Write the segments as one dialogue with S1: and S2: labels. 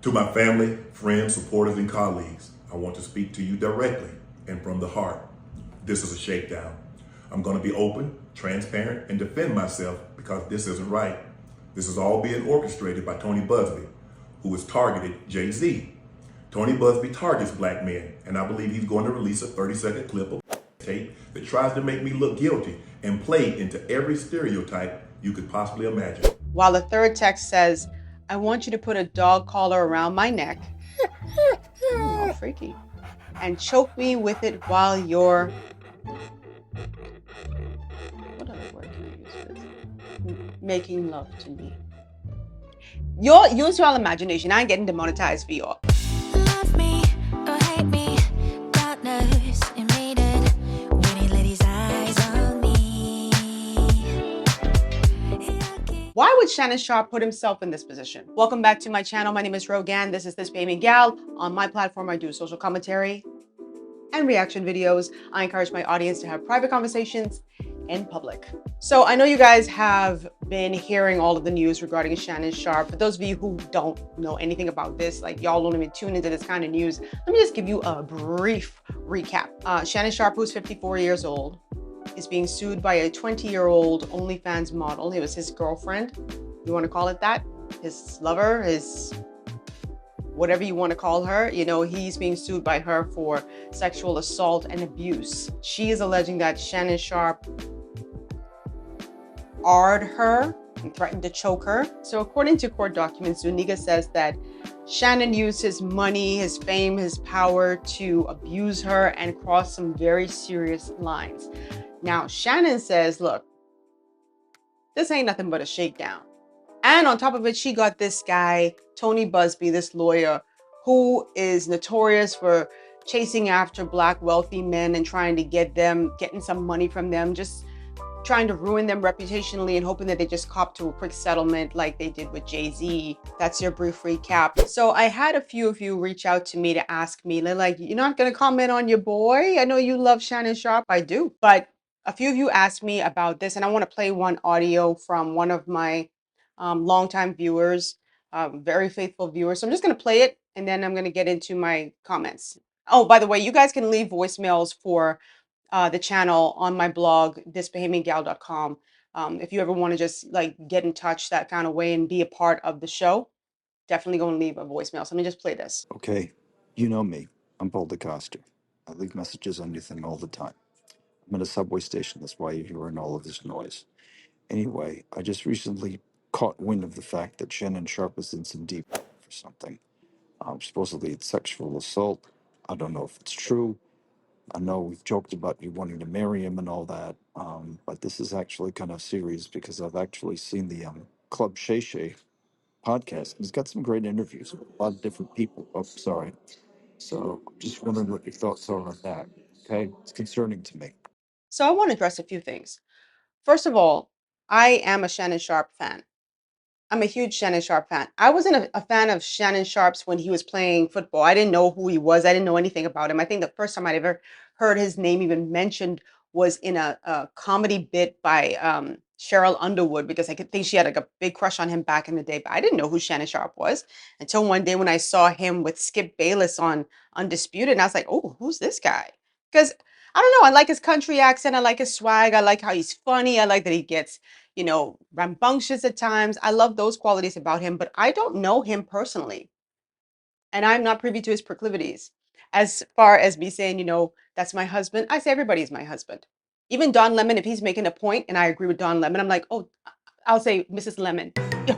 S1: To my family, friends, supporters, and colleagues, I want to speak to you directly and from the heart. This is a shakedown. I'm going to be open, transparent, and defend myself because this isn't right. This is all being orchestrated by Tony Busby, who has targeted Jay-Z. Tony Busby targets black men, and I believe he's going to release a 30-second clip of tape that tries to make me look guilty and play into every stereotype you could possibly imagine.
S2: While the third text says, I want you to put a dog collar around my neck, all freaky, and choke me with it while you're, what other word can I use for this? Making love to me. Use your imagination. I ain't getting demonetized for y'all.
S3: Love me or hate me, God knows you made it when he let his eyes on me.
S2: Why would Shannon Sharpe put himself in this position? Welcome back to my channel. My name is Rogan. This is ThisBahamianGyal. On my platform, I do social commentary and reaction videos. I encourage my audience to have private conversations in public. So I know you guys have been hearing all of the news regarding Shannon Sharpe. For those of you who don't know anything about this, like y'all don't even tune into this kind of news, let me just give you a brief recap. Shannon Sharpe, who's 54 years old, is being sued by a 20-year-old OnlyFans model. It was his girlfriend, you want to call it that, his lover, his whatever you want to call her. You know, he's being sued by her for sexual assault and abuse. She is alleging that Shannon Sharpe arred her and threatened to choke her. So according to court documents, Zuniga says that Shannon used his money, his fame, his power to abuse her and cross some very serious lines. Now, Shannon says, look, this ain't nothing but a shakedown. And on top of it, she got this guy, Tony Busby, this lawyer, who is notorious for chasing after black wealthy men and trying to getting some money from them, just trying to ruin them reputationally and hoping that they just cop to a quick settlement like they did with Jay-Z. That's your brief recap. So I had a few of you reach out to me to ask me, they're like, you're not going to comment on your boy? I know you love Shannon Sharpe. I do. But a few of you asked me about this, and I want to play one audio from one of my longtime viewers, very faithful viewers. So I'm just going to play it, and then I'm going to get into my comments. Oh, by the way, you guys can leave voicemails for the channel on my blog, ThisBahamianGyal.com. If you ever want to just like get in touch that kind of way and be a part of the show, definitely go and leave a voicemail. So let me just play this.
S4: Okay, you know me. I'm Paul DeCoster. I leave messages on your thing all the time. I'm at a subway station, that's why you're hearing all of this noise. Anyway, I just recently caught wind of the fact that Shannon Sharpe is in some deep for something. Supposedly it's sexual assault. I don't know if it's true. I know we've joked about you wanting to marry him and all that, but this is actually kind of serious because I've actually seen the Club Shay Shay podcast. He's got some great interviews with a lot of different people. Oh, sorry. So just wondering what your thoughts are on that. Okay, it's concerning to me.
S2: So I want to address a few things. First of all, I am a Shannon Sharpe fan. I'm a huge Shannon Sharpe fan. I wasn't a fan of Shannon Sharpe's when he was playing football. I didn't know who he was. I didn't know anything about him. I think the first time I'd ever heard his name even mentioned was in a comedy bit by Cheryl Underwood, because I could think she had like a big crush on him back in the day. But I didn't know who Shannon Sharpe was until one day when I saw him with Skip Bayless on Undisputed. And I was like, oh, who's this guy? Because I don't know. I like his country accent. I like his swag. I like how he's funny. I like that he gets, you know, rambunctious at times. I love those qualities about him, but I don't know him personally. And I'm not privy to his proclivities. As far as me saying, you know, that's my husband, I say everybody's my husband. Even Don Lemon, if he's making a point and I agree with Don Lemon, I'm like, oh, I'll say Mrs. Lemon.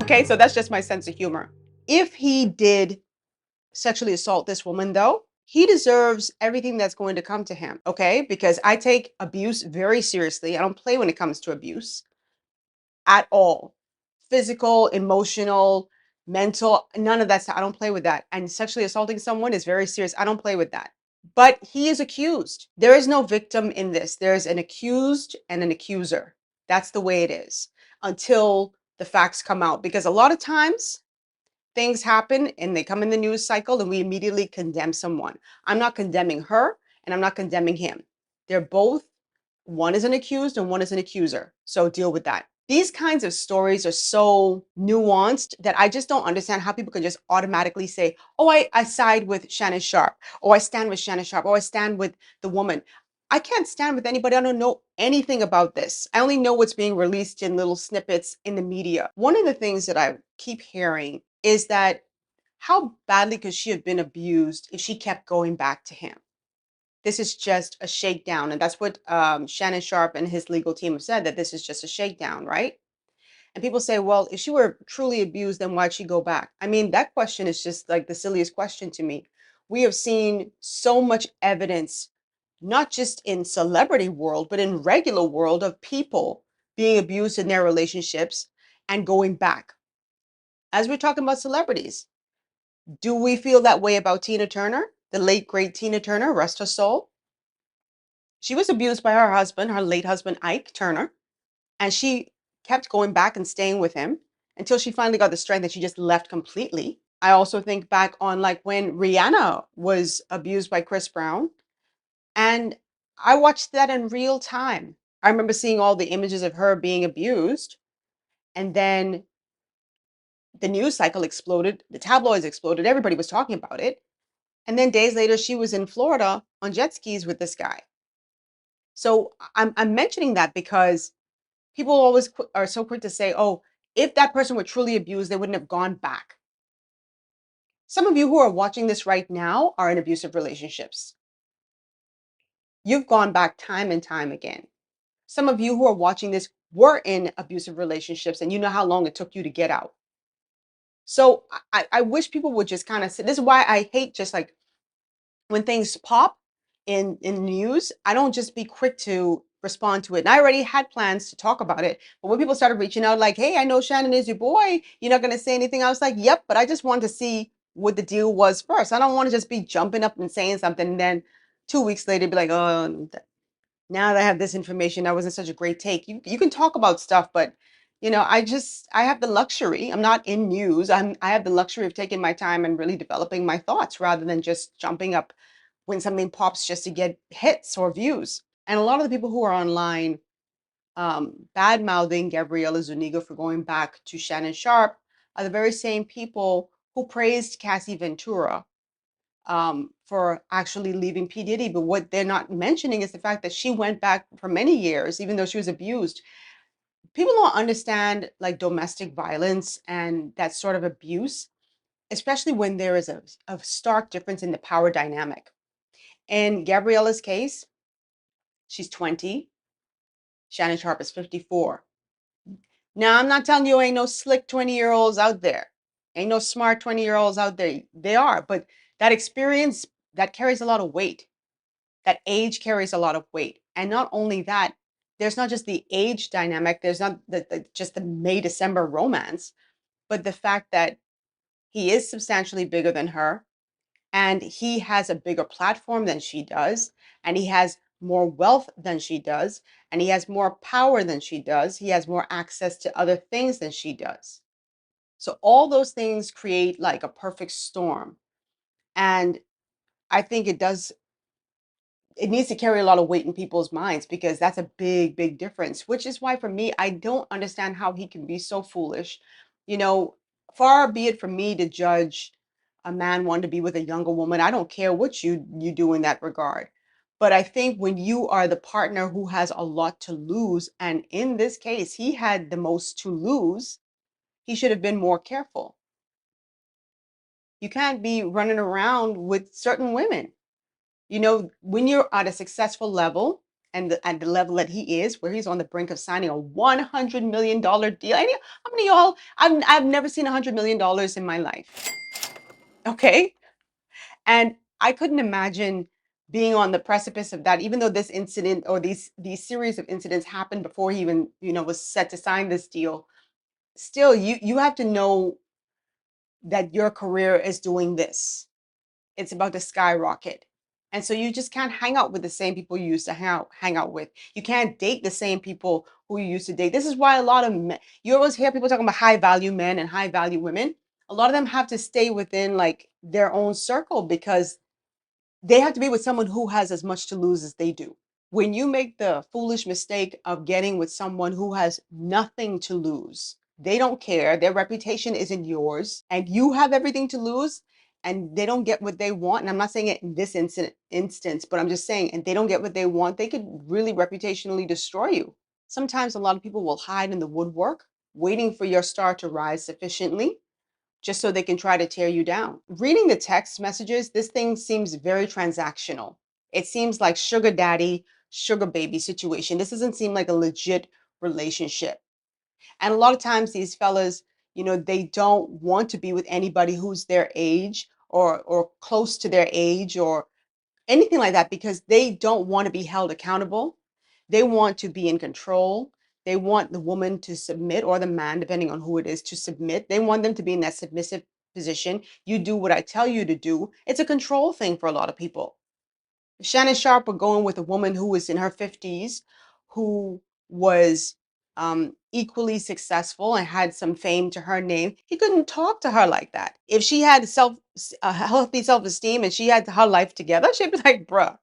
S2: Okay, so that's just my sense of humor. If he did sexually assault this woman, though, he deserves everything that's going to come to him, okay? Because I take abuse very seriously. I don't play when it comes to abuse at all. Physical, emotional, mental, none of that stuff. I don't play with that. And sexually assaulting someone is very serious. I don't play with that. But he is accused. There is no victim in this. There's an accused and an accuser. That's the way it is until the facts come out. Because a lot of times things happen and they come in the news cycle and we immediately condemn someone. I'm not condemning her and I'm not condemning him. They're both, one is an accused and one is an accuser. So deal with that. These kinds of stories are so nuanced that I just don't understand how people can just automatically say, oh, I side with Shannon Sharpe, or I stand with Shannon Sharpe, or I stand with the woman. I can't stand with anybody. I don't know anything about this. I only know what's being released in little snippets in the media. One of the things that I keep hearing is that how badly could she have been abused if she kept going back to him? This is just a shakedown. And that's what Shannon Sharpe and his legal team have said, that this is just a shakedown, right? And people say, well, if she were truly abused, then why'd she go back? I mean, that question is just like the silliest question to me. We have seen so much evidence, not just in celebrity world, but in regular world, of people being abused in their relationships and going back. As we're talking about celebrities, do we feel that way about Tina Turner, the late great Tina Turner, rest her soul? She was abused by her husband, her late husband, Ike Turner, and she kept going back and staying with him until she finally got the strength and she just left completely. I also think back on like when Rihanna was abused by Chris Brown, and I watched that in real time. I remember seeing all the images of her being abused, and then the news cycle exploded, the tabloids exploded, everybody was talking about it. And then days later, she was in Florida on jet skis with this guy. So I'm mentioning that because people always are so quick to say, oh, if that person were truly abused, they wouldn't have gone back. Some of you who are watching this right now are in abusive relationships. You've gone back time and time again. Some of you who are watching this were in abusive relationships and you know how long it took you to get out. So I wish people would just kind of say, this is why I hate just like when things pop in news, I don't just be quick to respond to it. And I already had plans to talk about it, but when people started reaching out like, hey, I know Shannon is your boy, you're not going to say anything, I was like, yep, but I just wanted to see what the deal was first. I don't want to just be jumping up and saying something and then 2 weeks later be like, oh, now that I have this information, that wasn't such a great take. You can talk about stuff, but I have the luxury. I'm not in news. I have the luxury of taking my time and really developing my thoughts rather than just jumping up when something pops just to get hits or views. And a lot of the people who are online bad mouthing Gabriella Zuniga for going back to Shannon Sharpe are the very same people who praised Cassie Ventura for actually leaving P. Diddy. But what they're not mentioning is the fact that she went back for many years, even though she was abused. People don't understand like domestic violence and that sort of abuse, especially when there is a stark difference in the power dynamic. In Gabriella's case, she's 20, Shannon Sharpe is 54. Now, I'm not telling you ain't no slick 20-year-olds out there. Ain't no smart 20-year-olds out there. They are, but that experience, that carries a lot of weight. That age carries a lot of weight. And not only that, there's not just the age dynamic, there's not just the May December romance, but the fact that he is substantially bigger than her and he has a bigger platform than she does, and he has more wealth than she does, and he has more power than she does. He has more access to other things than she does. So all those things create like a perfect storm. And I think it needs to carry a lot of weight in people's minds because that's a big, big difference, which is why for me, I don't understand how he can be so foolish. You know, far be it from me to judge a man wanting to be with a younger woman. I don't care what you do in that regard. But I think when you are the partner who has a lot to lose, and in this case, he had the most to lose, he should have been more careful. You can't be running around with certain women. When you're at a successful level and at the level that he is, where he's on the brink of signing a $100 million deal. How many of y'all? I've never seen $100 million in my life. Okay, and I couldn't imagine being on the precipice of that. Even though this incident or these series of incidents happened before he even was set to sign this deal, still you have to know that your career is doing this. It's about to skyrocket. And so you just can't hang out with the same people you used to hang out with. You can't date the same people who you used to date. This is why a lot of men, you always hear people talking about high value men and high value women. A lot of them have to stay within like their own circle because they have to be with someone who has as much to lose as they do. When you make the foolish mistake of getting with someone who has nothing to lose, they don't care, their reputation isn't yours, and you have everything to lose, and they don't get what they want. And I'm not saying it in this instance, but I'm just saying, and they don't get what they want, they could really reputationally destroy you. Sometimes a lot of people will hide in the woodwork, waiting for your star to rise sufficiently just so they can try to tear you down. Reading the text messages, this thing seems very transactional. It seems like sugar daddy, sugar baby situation. This doesn't seem like a legit relationship. And a lot of times these fellas, they don't want to be with anybody who's their age or close to their age or anything like that because they don't want to be held accountable. They want to be in control. They want the woman to submit or the man, depending on who it is, to submit. They want them to be in that submissive position. You do what I tell you to do. It's a control thing for a lot of people. Shannon Sharpe were going with a woman who was in her 50s, who was equally successful and had some fame to her name. He couldn't talk to her like that. If she had a healthy self-esteem and she had her life together, she'd be like, bruh,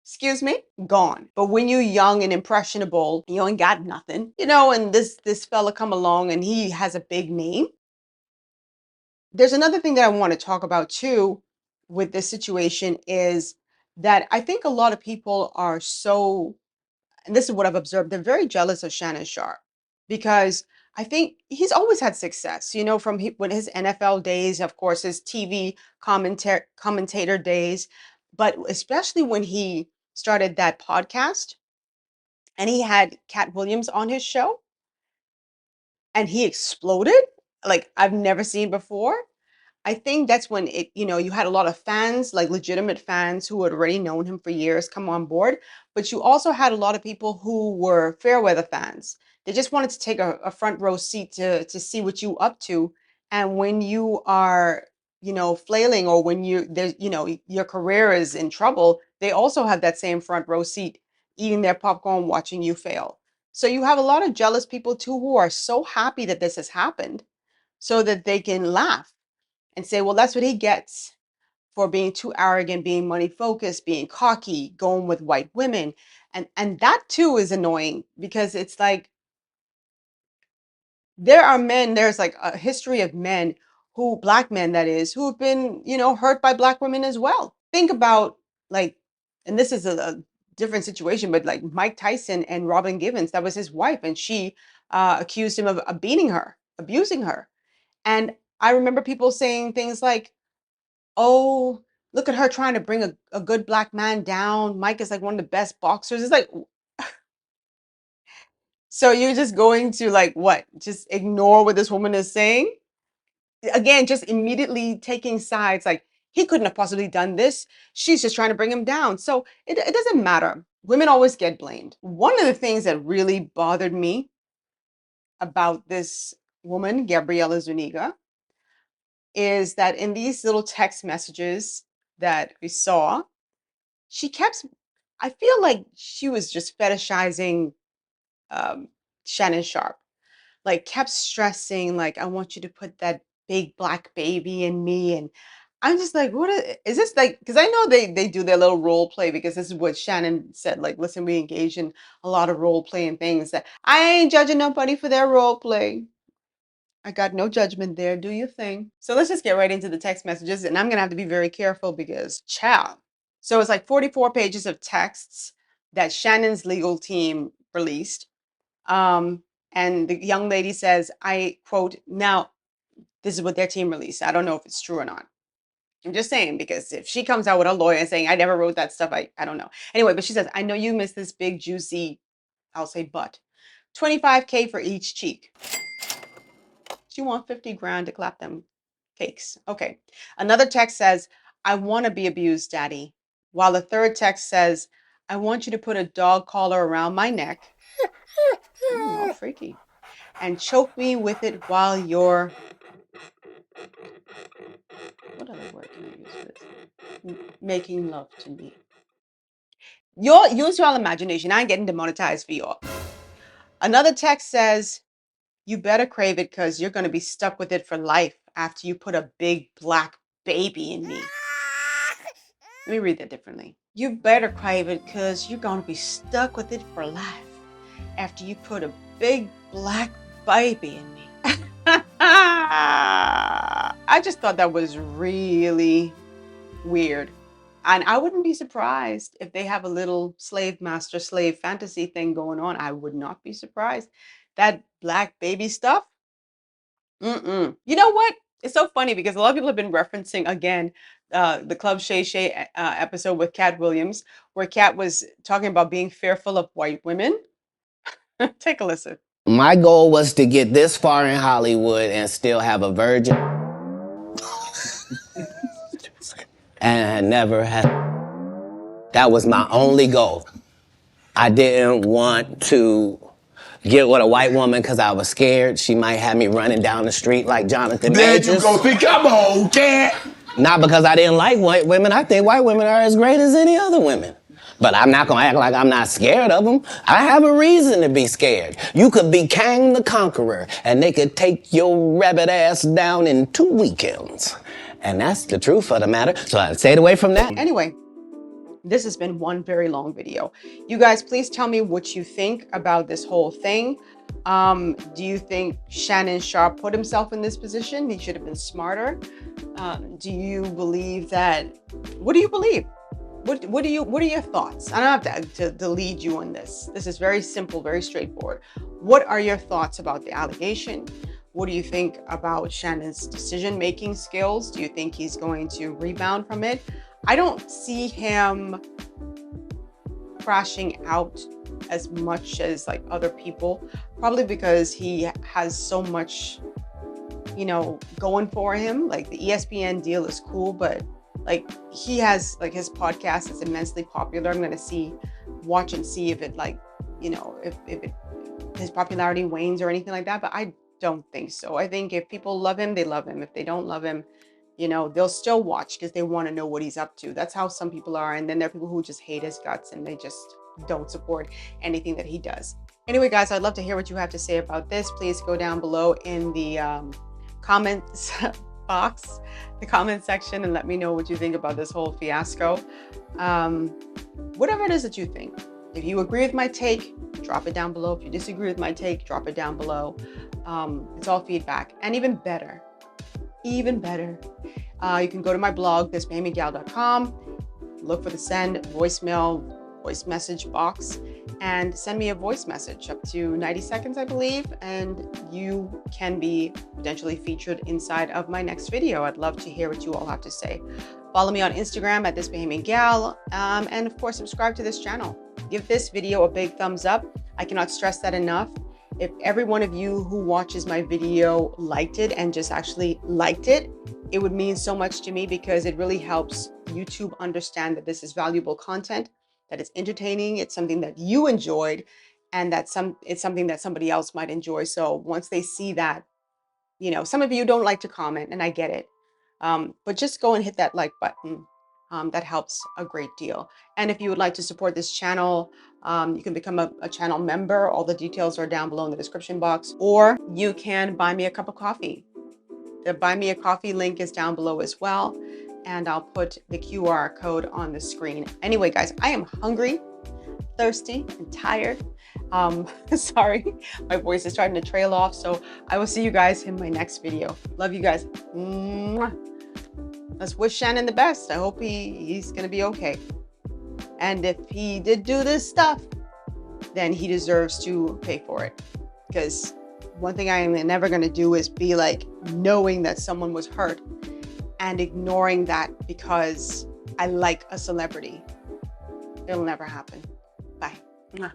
S2: excuse me, gone. But when you're young and impressionable, you ain't got nothing, and this fella come along and he has a big name. There's another thing that I want to talk about too with this situation is that I think a lot of people are so, and this is what I've observed, they're very jealous of Shannon Sharpe because I think he's always had success, from with his NFL days, of course, his TV commentator days, but especially when he started that podcast and he had Cat Williams on his show and he exploded like I've never seen before. I think that's when you had a lot of fans, like legitimate fans who had already known him for years come on board. But you also had a lot of people who were fair weather fans. They just wanted to take a front row seat to see what you up to. And when you are, flailing or when your career is in trouble, they also have that same front row seat, eating their popcorn, watching you fail. So you have a lot of jealous people too who are so happy that this has happened so that they can laugh and say, well, that's what he gets for being too arrogant, being money focused, being cocky, going with white women. And that too is annoying because it's like there's like a history of men black men that is, who have been, hurt by black women as well. Think about like, and this is a different situation, but like Mike Tyson and Robin Givens, that was his wife, and she accused him of beating her, abusing her. And I remember people saying things like, oh, look at her trying to bring a good black man down. Mike is like one of the best boxers. It's like, so you're just going to like what? Just ignore what this woman is saying? Again, just immediately taking sides like he couldn't have possibly done this. She's just trying to bring him down. So it doesn't matter. Women always get blamed. One of the things that really bothered me about this woman, Gabriella Zuniga, is that in these little text messages that we saw, she kept, I feel like she was just fetishizing um, Shannon Sharpe, like kept stressing, like, I want you to put that big black baby in me. And I'm just like, is this like, because I know they do their little role play because this is what Shannon said. Like, listen, we engage in a lot of role playing things that I ain't judging nobody for their role play. I got no judgment there. Do your thing. So let's just get right into the text messages. And I'm going to have to be very careful because, child. So it's like 44 pages of texts that Shannon's legal team released. And the young lady says, I quote, now, this is what their team released. I don't know if it's true or not. I'm just saying, because if she comes out with a lawyer and saying, I never wrote that stuff, I don't know. Anyway, but she says, I know you miss this big, juicy, I'll say butt. 25K for each cheek. She want 50 grand to clap them cakes. Okay. Another text says, I want to be abused, daddy. While the third text says, I want you to put a dog collar around my neck. All freaky. And choke me with it while you're, what other word can I use for this? Making love to me. Use your imagination. I ain't getting demonetized for y'all. Another text says, you better crave it because you're going to be stuck with it for life after you put a big black baby in me. Let me read that differently. You better crave it because you're going to be stuck with it for life after you put a big black baby in me. I just thought that was really weird. And I wouldn't be surprised if they have a little slave master slave fantasy thing going on. I would not be surprised. That black baby stuff. You know what? It's so funny because a lot of people have been referencing again the Club Shay Shay episode with Cat Williams, where Cat was talking about being fearful of white women. Take a listen.
S5: My goal was to get this far in Hollywood and still have a virgin. And I never had. That was my only goal. I didn't want to get with a white woman because I was scared she might have me running down the street like Jonathan
S1: There
S5: Majors.
S1: you go. See, come on, Cat.
S5: Not because I didn't like white women. I think white women are as great as any other women. But I'm not gonna act like I'm not scared of them. I have a reason to be scared. You could be Kang the Conqueror, and they could take your rabbit ass down in 2 weekends. And that's the truth of the matter. So I stayed away from that.
S2: Anyway, this has been one very long video. You guys, please tell me what you think about this whole thing. Do you think Shannon Sharpe put himself in this position? He should have been smarter. Do you believe that? What do you believe? What are your thoughts? I don't have to lead you on this. This is very simple, very straightforward. What are your thoughts about the allegation? What do you think about Shannon's decision-making skills? Do you think he's going to rebound from it? I don't see him crashing out as much as like other people, probably because he has so much, you know, going for him. Like the ESPN deal is cool, but like he has like his podcast is immensely popular. I'm gonna watch and see if it like, you know, if his popularity wanes or anything like that. But I don't think so. I think if people love him, they love him. If they don't love him, you know, they'll still watch because they want to know what he's up to. That's how some people are. And then there are people who just hate his guts and they just don't support anything that he does. Anyway, guys, I'd love to hear what you have to say about this. Please go down below in the comments box, the comment section, and let me know what you think about this whole fiasco. Whatever it is that you think. If you agree with my take, drop it down below. If you disagree with my take, drop it down below. It's all feedback. And even better, you can go to my blog, ThisBahamianGyal.com, look for the send voice message box, and send me a voice message up to 90 seconds, I believe, and you can be potentially featured inside of my next video. I'd love to hear what you all have to say. Follow me on Instagram at ThisBahamianGyal, and of course, subscribe to this channel. Give this video a big thumbs up. I cannot stress that enough. If every one of you who watches my video liked it and just actually liked it, it would mean so much to me because it really helps YouTube understand that this is valuable content, that it's entertaining, it's something that you enjoyed, and that it's something that somebody else might enjoy. So once they see that, you know, some of you don't like to comment, and I get it, but just go and hit that like button. That helps a great deal. And if you would like to support this channel, you can become a channel member. All the details are down below in the description box, or you can buy me a cup of coffee. The buy me a coffee link is down below as well. And I'll put the QR code on the screen. Anyway, guys, I am hungry, thirsty, and tired. Sorry, my voice is starting to trail off. So I will see you guys in my next video. Love you guys. Mwah. Let's wish Shannon the best. I hope he's gonna be okay. And if he did do this stuff, then he deserves to pay for it. Because one thing I am never gonna do is be like knowing that someone was hurt and ignoring that because I like a celebrity. It'll never happen. Bye. Mwah.